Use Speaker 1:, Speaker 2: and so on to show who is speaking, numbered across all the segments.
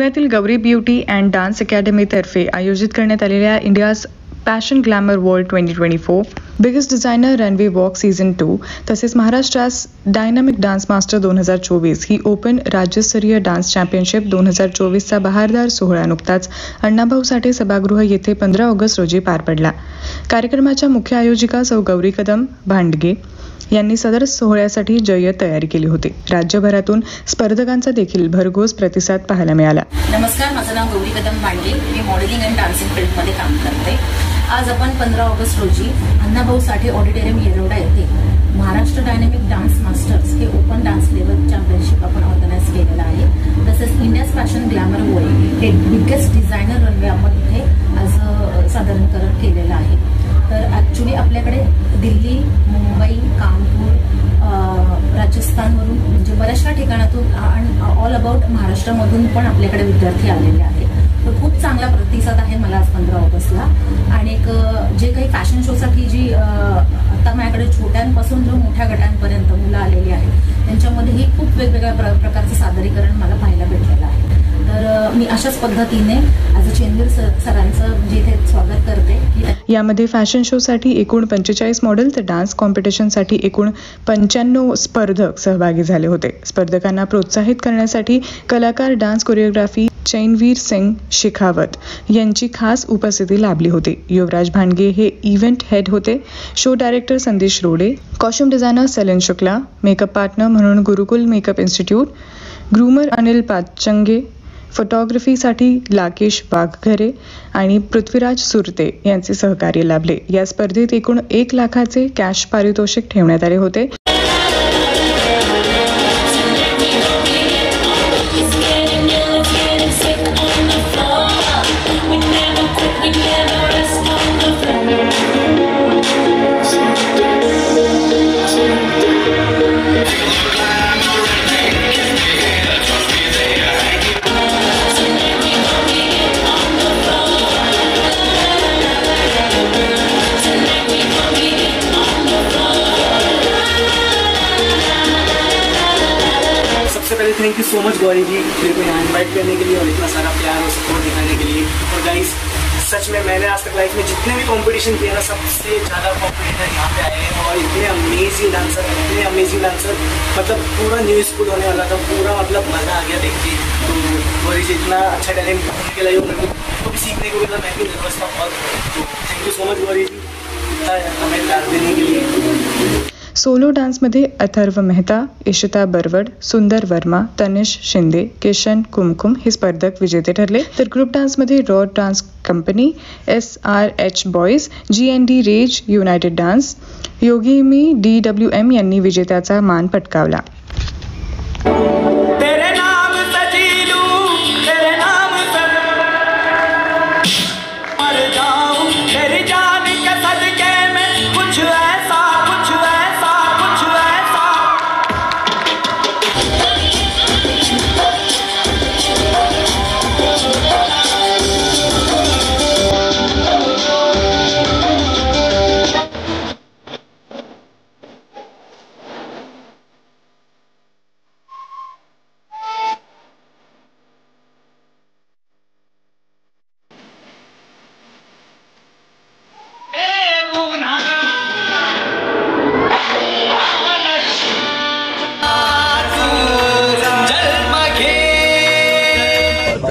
Speaker 1: पुण्यातील Gauri beauty and dance अकॅडमीतर्फे आयोजित करण्यात आलेल्या India's passion glamour world 2024 biggest designer runway walk season 2 तसेच महाराष्ट्रास डायनामिक डान्स मास्टर 2024 ही ओपन राज्यस्तरीय डान्स चॅम्पियनशिप 2024चा बहारदार सोहळा नुकताच अण्णाभाऊ साठे सभागृह येथे 15 ऑगस्ट रोजी पार पडला. कार्यक्रमाच्या मुख्य आयोजिका सौ गौरी कदम भांडगे यांनी सदर सोहळ्यासाठी जय्यत तयारी केली होती. राज्यभरातून स्पर्धकांचा देखील भरघोस प्रतिसाद पाहायला मिळाला.
Speaker 2: नमस्कार, माझं नाव गौरी कदम भांडगे. मी मॉडेलिंग अँड डान्सिंग फील्डमध्ये काम करते. आज आपण 15 ऑगस्ट रोजी अण्णाभाऊ साठे ऑडिटोरियम येरवडा येथे महाराष्ट्र डायनामिक डान्स मास्टर्स हे ओपन डान्स लेवल चॅम्पियनशिप आपण ऑर्गनाईज केलेलं आहे. तसेच इंडियाज फॅशन ग्लॅमर वर्ल्ड हे बिगेस्ट डिझायनर रनवे आपण इथे आज सादरीकरण केलेलं आहे. तर ॲक्च्युली आपल्याकडे दिल्ली, मुंबई, कानपूर, राजस्थानवरून म्हणजे बऱ्याचशा ठिकाणातून आणि ऑल अबाउट महाराष्ट्रामधून पण आपल्याकडे विद्यार्थी आलेले आहेत. तर खूप चांगला प्रतिसाद आहे मला आज 15 ऑगस्टला. आणि जे काही फॅशन शोसाठी जी आता माझ्याकडे छोट्यांपासून जो मोठ्या गटांपर्यंत मुलं आलेली आहेत त्यांच्यामध्येही खूप वेगवेगळ्या प्रकारचं सादरीकरण मला पाहायला भेटलेलं आहे. तर मी अशाच पद्धतीने ॲज अ चेंबीर सरांचं म्हणजे इथे स्वागत करते की
Speaker 1: यामध्ये फॅशन शोसाठी एकूण 45 मॉडेल तर डान्स कॉम्पिटिशनसाठी एकूण 95 स्पर्धक सहभागी झाले होते. स्पर्धकांना प्रोत्साहित करण्यासाठी कलाकार डान्स कोरिओग्राफी चैनवीर सिंग शेखावत यांची खास उपस्थिती लाभली होती. युवराज भांडगे हे इव्हेंट हेड होते. Show director Sandesh Rode, costume designer Saleen Shukla, makeup partner म्हणून Gurukul makeup institute, groomer Anil Pachange, फोटोग्राफीसाठी लाकेश वाघघरे आणि पृथ्वीराज सुरते यांचे सहकार्य लाभले. या स्पर्धेत एकूण 1 लाखाचे कॅश पारितोषिक ठेवण्यात आले होते.
Speaker 3: Thank you so much Gauri ji मेरे को यहाँ इन्वाइट करने के लिए और इतना सारा प्यार और सपोर्ट दिखाने के लिए. और गाइस सच में मैंने आज तक लाइफ में जितने भी कंपटीशन किए ना सबसे ज़्यादा कॉम्पिटिटर यहाँ पे आए हैं और इतने अमेजिंग डांसर मतलब पूरा न्यू स्कूल होने वाला था. पूरा मतलब मज़ा आ गया देख के. तो गौरी जी इतना अच्छा टैलेंट के लिए मेरे को भी सीखने को मिला. मैं भी नर्वस था बहुत. तो thank you so much Gauri ji इतना हमें प्यार देने के लिए.
Speaker 1: सोलो डान्समध्ये अथर्व मेहता, इशिता बरवड, सुंदर वर्मा, तनिष शिंदे, किशन कुमकुम हे स्पर्धक विजेते ठरले. तर ग्रुप डान्समध्ये raw dance company, SRH boys, GND rage, united dance, योगिमी DWM यांनी विजेत्याचा मान पटकावला.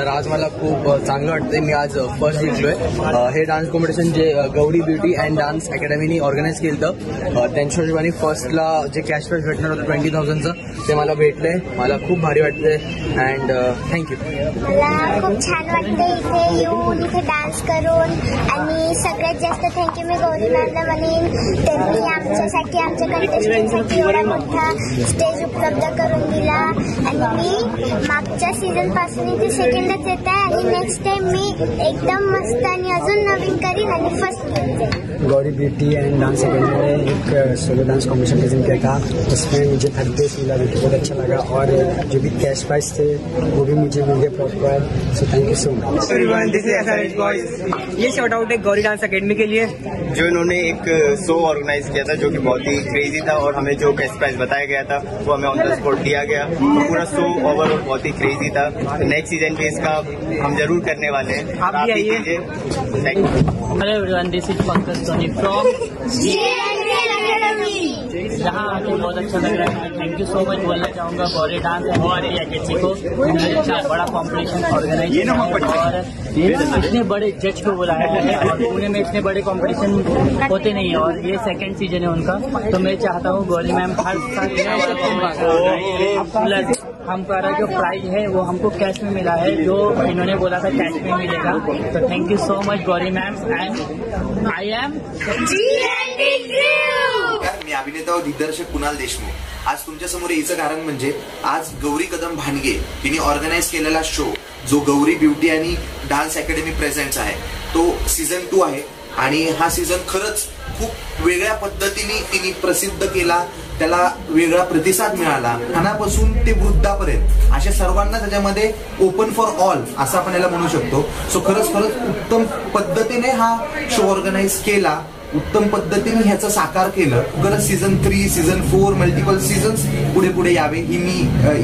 Speaker 4: आज मला खूप चांगलं वाटतंय. मी आज फर्स्ट जिंकलोय. हे डान्स कॉम्पिटिशन जे गौरी ब्युटी अँड डान्स अकॅडमीने ऑर्गनाईज केलं होतं त्यांच्या हिशोबाने फर्स्टला जे कॅश प्राईज भेटणार होतं 20,000चं ते मला भेटलंय. मला खूप भारी वाटतंय अँड थँक्यू.
Speaker 5: मला खूप छान वाटतंय इथे येऊन इथे डान्स करून. आणि सगळ्यात जास्त थँक्यू मी गौरी मॅमला म्हणेन. त्यांनी आमच्यासाठी आमच्या कंटेस्टंटसाठी एवढा मोठा स्टेज उपलब्ध करून दिला. आणि मी मागच्या सीझन पासून इथे सेकंडच येत आहे आणि नेक्स्ट टाइम मी एकदम मस्त आणि अजून नवीन करीन आणि फर्स्ट घेऊन जाईल.
Speaker 6: Gauri beauty and dance academy में एक सोलो डांस कॉम्पिटिशन प्रेजेंट किया था। उसमें मुझे थर्ड प्लेस मिला, जो कि बहुत अच्छा लगा, और जो भी कैश प्राइज थे वो भी मुझे मिल गए proper. So thank you so much.
Speaker 3: ये शॉर्ट आउट है गौरी डांस अकेडमी के लिए,
Speaker 7: जो इन्होंने एक शो ऑर्गेनाइज किया था जो कि बहुत ही क्रेजी था, और हमें जो कैश प्राइज बताया गया था वो हमें ऑन द स्पॉट दिया गया। तो पूरा शो ओवरऑल बहुत ही क्रेजी था। नेक्स्ट सीजन पे इसका हम जरूर करने वाले हैं।
Speaker 3: आप भी आइए।
Speaker 8: Hello everyone, this is Pankaj Soni from जहाँ आके बहुत अच्छा लग रहा है। थैंक यू सो मच बोलना चाहूँगा गौरी डांस अकेडमी को। इतना बड़ा कॉम्पिटिशन ऑर्गेनाइज किया और इतने बड़े जज को बुलाया है, और पुणे में इतने बड़े कंपटीशन होते नहीं है, और ये सेकंड सीजन है उनका। तो मैं चाहता हूँ गौरी मैम हर साल प्लस हमारा जो प्राइज है वो हमको कैश में मिला है, जो इन्होंने बोला था कैश में मिलेगा। तो thank you so much Gauri ma'am and I am
Speaker 9: मी अभिनेता व दिग्दर्शक कुणाल देशमुख। आज तुमच्या समोर यायचं कारण म्हणजे आज गौरी कदम भानगे तिने ऑर्गनाइज केलेला शो जो गौरी ब्युटी आणि डान्स अकॅडमी प्रेझेंट्स आहे तो सीझन 2 आहे, आणि हा सीझन खरंच खूप वेगळ्या पद्धतीने तिने प्रसिद्ध केला, त्याला वेगळा प्रतिसाद मिळाला। लहानापासून ते वृद्धापर्यंत अशा सर्वांना त्याच्यामध्ये ओपन फॉर ऑल असं आपण याला म्हणू शकतो। सो खरंच उत्तम पद्धतीने हा शो ऑर्गनाइज केला, उत्तम पद्धतीने ह्याचं साकार केलं। खरंच सीझन 3 सीझन 4 मल्टिपल सीझन्स पुढे पुढे यावे ही मी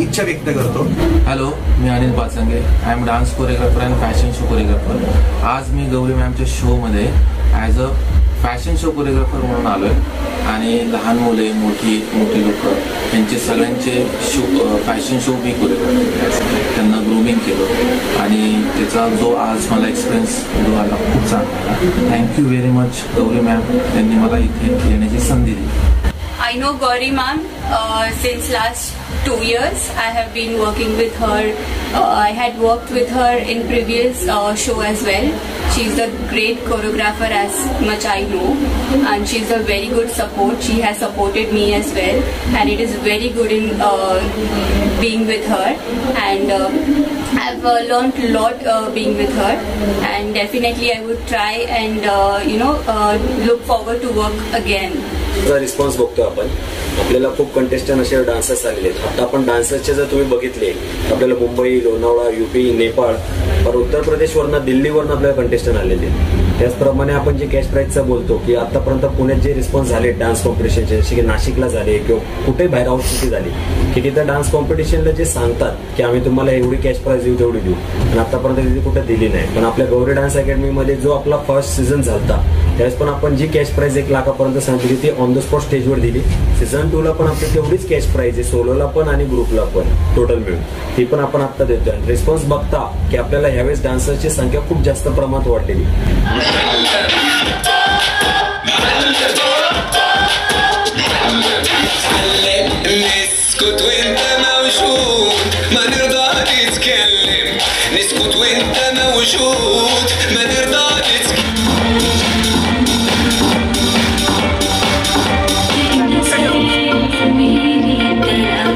Speaker 9: इच्छा व्यक्त करतो।
Speaker 10: हॅलो, मी Anil Pachange, I am dance choreographer and fashion show choreographer. आज मी गौरी मॅमच्या शोमध्ये as a fashion show choreographer म्हणून आलोय, आणि लहान मुले मोठी लोक त्यांचे सगळ्यांचे फॅशन शो मी कोरिओग्राफर केले, त्यांना ग्रूमिंग केलं, आणि त्याचा जो आज मला एक्सपिरियन्स जो आला खूप चांगला। Thank you very much Gauri ma'am, त्यांनी मला इथे येण्याची संधी दिली।
Speaker 11: I know Gauri ma'am since last 2 years. I have been working with her. I had worked with her in previous show as well. She's a great choreographer as much I know, and she's a very good support. She has supported me as well, and it is very good in being with her, and I've learned a lot being with her, and definitely I would try and look forward to work again.
Speaker 12: Response बघतो आपण, आपल्याला खूप contestant असे dancers आलेले आहेत। आता आपण डान्सर्सचे जर तुम्ही बघितले, आपल्याला मुंबई, लोणावळा, यूपी, नेपाळ, पर उत्तर प्रदेशवरनं, दिल्लीवरनं आपल्याला कंटेस्टंट आलेले आहेत। त्याचप्रमाणे आपण जे कॅश प्राईजचं बोलतो की आतापर्यंत पुण्यात जे रिस्पॉन्स झाले डान्स कॉम्पिटिशनचे, जसे की नाशिकला झाले किंवा कुठे बाहेर आउट सिटी झाली, की तिथं डान्स कॉम्पिटिशनला जे सांगतात की आम्ही तुम्हाला एवढी कॅश प्राईज देऊ तेवढी देऊ, आणि आतापर्यंत तिथे कुठे दिली नाही। पण आपल्या गौरी डान्स अकॅडमीमध्ये जो आपला फर्स्ट सीझन झाला त्यावेळेस पण आपण जी कॅश प्राईज 1 लाखापर्यंत सांगितली ती ऑन द स्पॉट स्टेजवर दिली। सीझन 2 ला पण आपली तेवढीच कॅश प्राईज आहे, सोलोला पण आणि ग्रुपला पण टोटल मिळून ती पण आपण आता देतोय। रिस्पॉन्स बघता की आपल्याला ह्यावेळेस डान्सर्सची संख्या खूप जास्त प्रमाणात वाढलेली।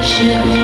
Speaker 13: Should